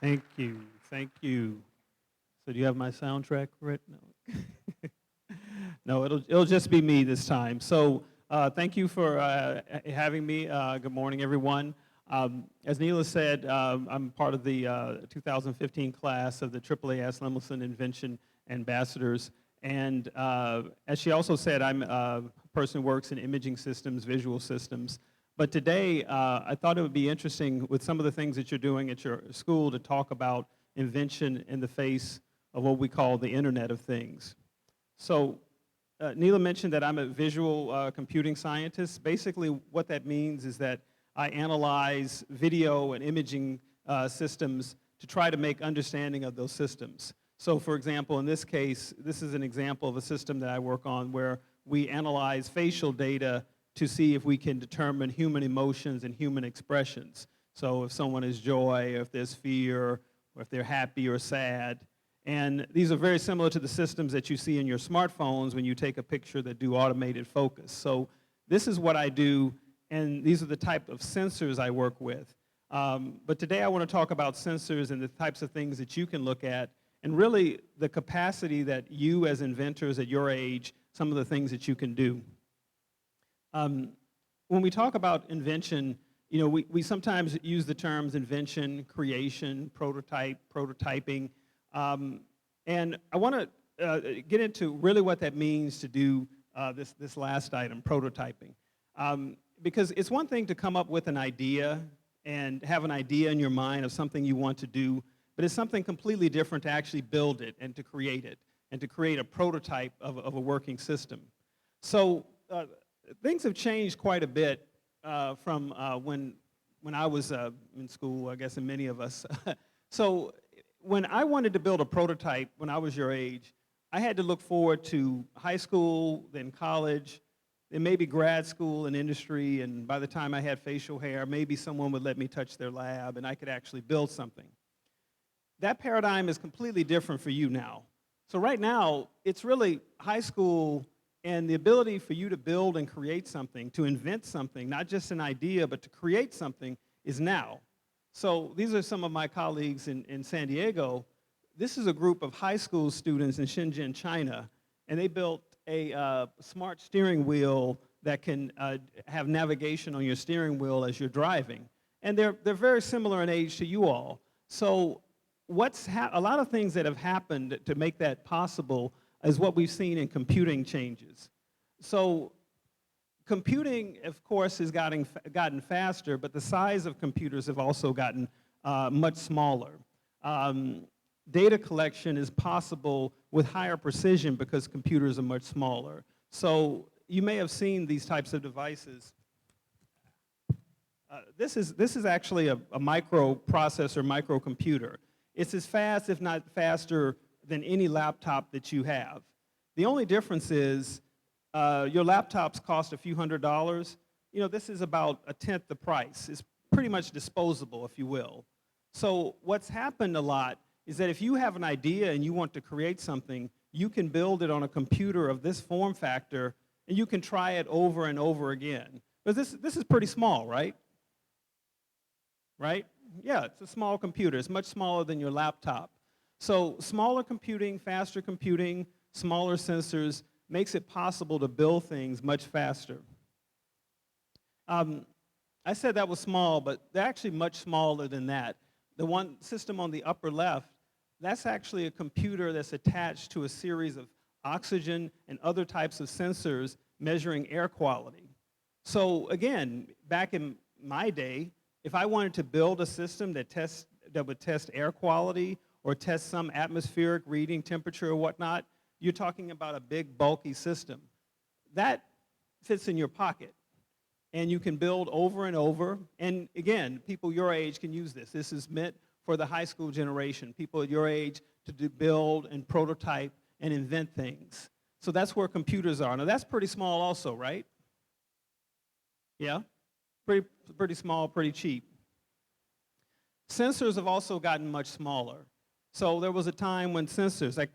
Thank you. Thank you. So do you have my soundtrack written? No. No, it'll just be me this time. So thank you for having me. Good morning, everyone. As Neela said, I'm part of the 2015 class of the AAAS-Lemelson Invention Ambassadors. And as she also said, I'm a person who works in imaging systems, visual systems. But today, I thought it would be interesting with some of the things that you're doing at your school to talk about invention in the face of what we call the Internet of Things. So Neela mentioned that I'm a visual computing scientist. Basically, what that means is that I analyze video and imaging systems to try to make understanding of those systems. So for example, in this case, this is an example of a system that I work on where we analyze facial data to see if we can determine human emotions and human expressions. So if someone is joy, or if there's fear, or if they're happy or sad. And these are very similar to the systems that you see in your smartphones when you take a picture that do automated focus. So this is what I do, and these are the type of sensors I work with. But today I want to talk about sensors and the types of things that you can look at, and really the capacity that you as inventors at your age, some of the things that you can do. When we talk about invention, you know, we sometimes use the terms invention, creation, prototyping, and I want to get into really what that means to do this last item, prototyping. Because it's one thing to come up with an idea and have an idea in your mind of something you want to do, but it's something completely different to actually build it and to create it, and to create a prototype of a working system. So things have changed quite a bit from when I was in school, I guess, and many of us. So when I wanted to build a prototype when I was your age, I had to look forward to high school, then college, then maybe grad school and industry, and by the time I had facial hair, maybe someone would let me touch their lab and I could actually build something. That paradigm is completely different for you now. So right now, it's really high school and the ability for you to build and create something, to invent something, not just an idea, but to create something is now. So these are some of my colleagues in San Diego. This is a group of high school students in Shenzhen, China, and they built a smart steering wheel that can have navigation on your steering wheel as you're driving. And they're very similar in age to you all. So a lot of things that have happened to make that possible is what we've seen in computing changes. So computing, of course, has gotten faster, but the size of computers have also gotten much smaller. Data collection is possible with higher precision because computers are much smaller. So you may have seen these types of devices. This is actually a microprocessor, microcomputer. It's as fast, if not faster, than any laptop that you have. The only difference is your laptops cost a few $100s. You know, this is about a tenth the price. It's pretty much disposable, if you will. So what's happened a lot is that if you have an idea and you want to create something, you can build it on a computer of this form factor, and you can try it over and over again. But this is pretty small, right? Right? Yeah, it's a small computer. It's much smaller than your laptop. So smaller computing, faster computing, smaller sensors makes it possible to build things much faster. I said that was small, but they're actually much smaller than that. The one system on the upper left, that's actually a computer that's attached to a series of oxygen and other types of sensors measuring air quality. So again, back in my day, if I wanted to build a system that would test air quality or test some atmospheric reading, temperature or whatnot, you're talking about a big, bulky system. That fits in your pocket, and you can build over and over. And again, people your age can use this. This is meant for the high school generation, people at your age to build and prototype and invent things. So that's where computers are. Now that's pretty small also, right? Yeah? Pretty small, pretty cheap. Sensors have also gotten much smaller. So there was a time when sensors, like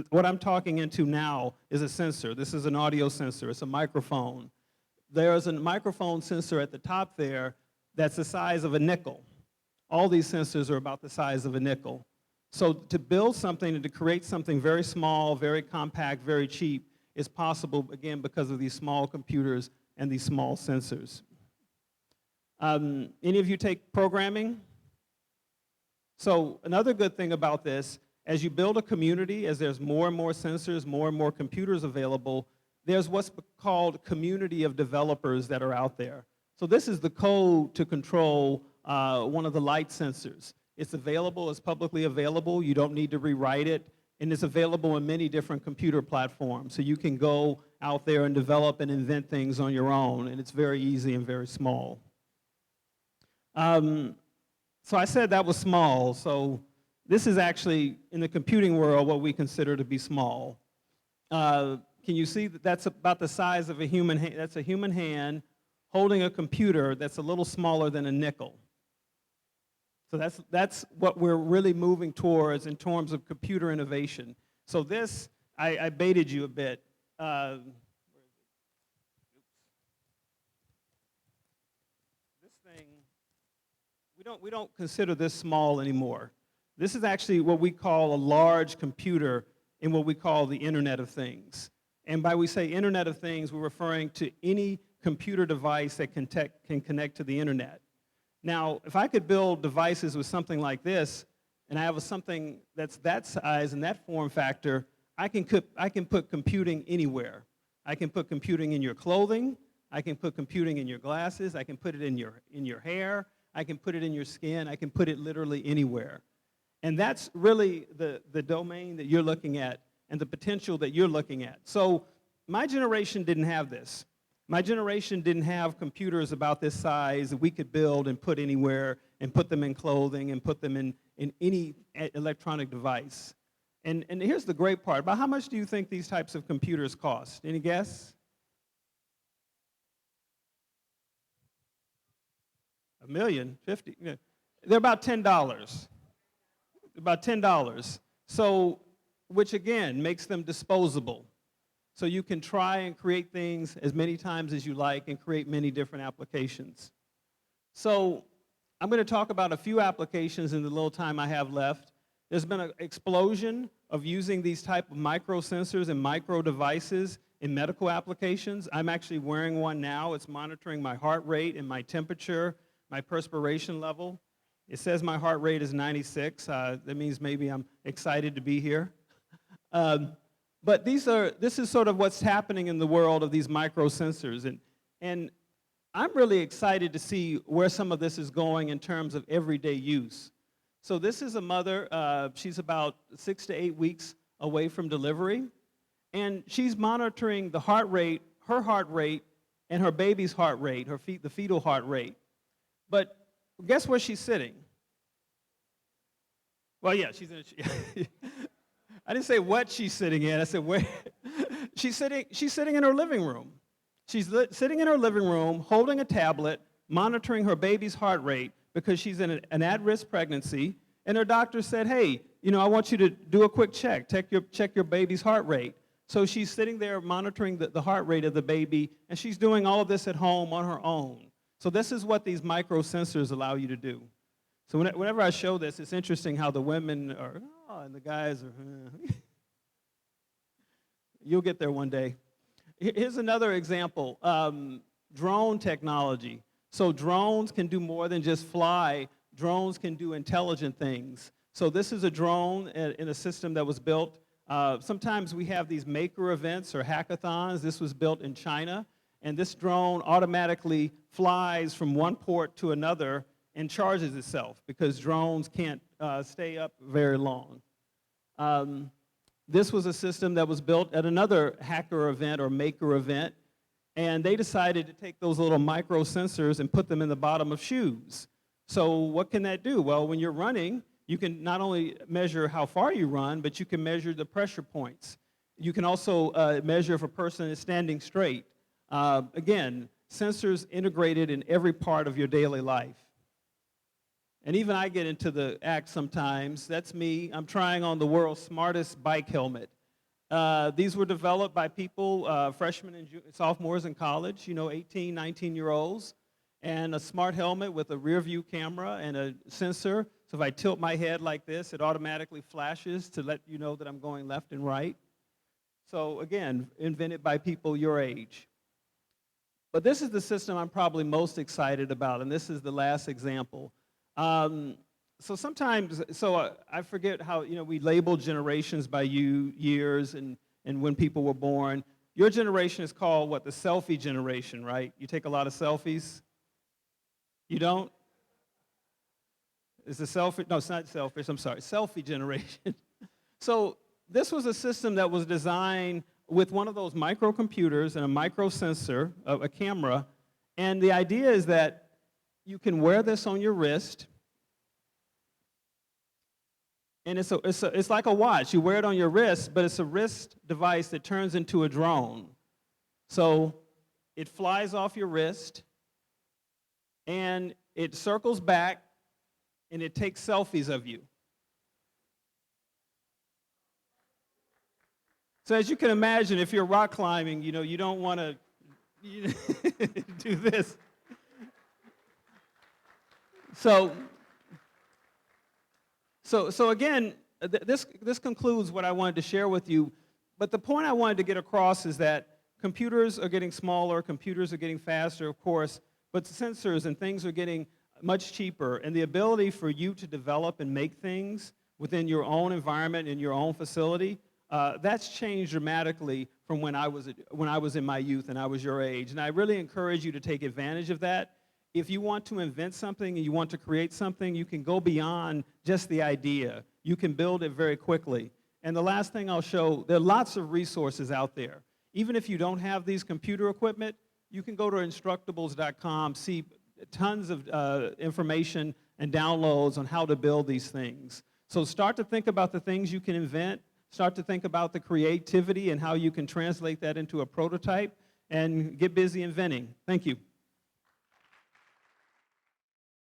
what I'm talking into now is a sensor. This is an audio sensor. It's a microphone. There's a microphone sensor at the top there that's the size of a nickel. all these sensors are about the size of a nickel. So to build something and to create something very small, very compact, very cheap is possible, again, because of these small computers and these small sensors. Any of you take programming? So another good thing about this, as you build a community, as there's more and more sensors, more and more computers available, there's what's called community of developers that are out there. So this is the code to control one of the light sensors. It's available, it's publicly available, you don't need to rewrite it, and it's available in many different computer platforms. So you can go out there and develop and invent things on your own, and it's very easy and very small. So I said that was small, so this is actually, in the computing world, what we consider to be small. Can you see that that's about the size of a human hand? That's a human hand holding a computer that's a little smaller than a nickel. So that's what we're really moving towards in terms of computer innovation. So this, I baited you a bit. This thing, we don't consider this small anymore. This is actually what we call a large computer in what we call the Internet of Things. And by we say Internet of Things, we're referring to any computer device that can connect to the Internet. Now, if I could build devices with something like this, and I have something that's that size and that form factor, I can put computing anywhere. I can put computing in your clothing, I can put computing in your glasses, I can put it in your hair, I can put it in your skin, I can put it literally anywhere. And that's really the domain that you're looking at and the potential that you're looking at. So my generation didn't have this. My generation didn't have computers about this size that we could build and put anywhere and put them in clothing and put them in any electronic device. And here's the great part. About how much do you think these types of computers cost? Any guess? $1 million, 50. They're about $10. About $10. So, which again makes them disposable. So you can try and create things as many times as you like and create many different applications. So I'm going to talk about a few applications in the little time I have left. There's been an explosion of using these type of micro sensors and micro devices in medical applications. I'm actually wearing one now. It's monitoring my heart rate and my temperature, my perspiration level. It says my heart rate is 96. That means maybe I'm excited to be here. But this is sort of what's happening in the world of these micro sensors. And I'm really excited to see where some of this is going in terms of everyday use. So this is a mother. She's about 6 to 8 weeks away from delivery. And she's monitoring the heart rate, her heart rate, and her baby's heart rate, the fetal heart rate. But guess where she's sitting? Well, yeah, she's in a... I didn't say what she's sitting in. I said where. She's sitting in her living room. She's sitting in her living room, holding a tablet, monitoring her baby's heart rate because she's in an at-risk pregnancy. And her doctor said, hey, I want you to do a quick check. Check your baby's heart rate. So she's sitting there monitoring the heart rate of the baby, and she's doing all of this at home on her own. So this is what these micro sensors allow you to do. So whenever I show this, it's interesting how the women are, and the guys are, You'll get there one day. Here's another example, drone technology. So drones can do more than just fly. Drones can do intelligent things. So this is a drone in a system that was built. Sometimes we have these maker events or hackathons. This was built in China. And this drone automatically flies from one port to another and charges itself because drones can't stay up very long. This was a system that was built at another hacker event or maker event, and they decided to take those little micro sensors and put them in the bottom of shoes. So what can that do? Well, when you're running, you can not only measure how far you run, but you can measure the pressure points. You can also measure if a person is standing straight. Again, sensors integrated in every part of your daily life. And even I get into the act sometimes. That's me. I'm trying on the world's smartest bike helmet. These were developed by people, freshmen and sophomores in college, 18, 19-year-olds. and a smart helmet with a rear view camera and a sensor. So if I tilt my head like this, it automatically flashes to let you know that I'm going left and right. So again, invented by people your age. But this is the system I'm probably most excited about, and this is the last example. So sometimes, I forget how, we label generations by years and when people were born. Your generation is called, what, the selfie generation, right? You take a lot of selfies? You don't? Is the selfie? No, it's not selfish, I'm sorry, selfie generation. So this was a system that was designed with one of those microcomputers and a micro sensor, a camera, and the idea is that you can wear this on your wrist, and it's like a watch. You wear it on your wrist, but it's a wrist device that turns into a drone. So it flies off your wrist, and it circles back, and it takes selfies of you. So as you can imagine, if you're rock climbing, you don't want to do this. So again, this concludes what I wanted to share with you. But the point I wanted to get across is that computers are getting smaller, computers are getting faster, of course, but sensors and things are getting much cheaper. And the ability for you to develop and make things within your own environment, in your own facility, that's changed dramatically from when I was in my youth and I was your age. And I really encourage you to take advantage of that. If you want to invent something and you want to create something, you can go beyond just the idea. You can build it very quickly. And the last thing I'll show, there are lots of resources out there. Even if you don't have these computer equipment, you can go to Instructables.com, see tons of information and downloads on how to build these things. So start to think about the things you can invent, start to think about the creativity and how you can translate that into a prototype, and get busy inventing. Thank you.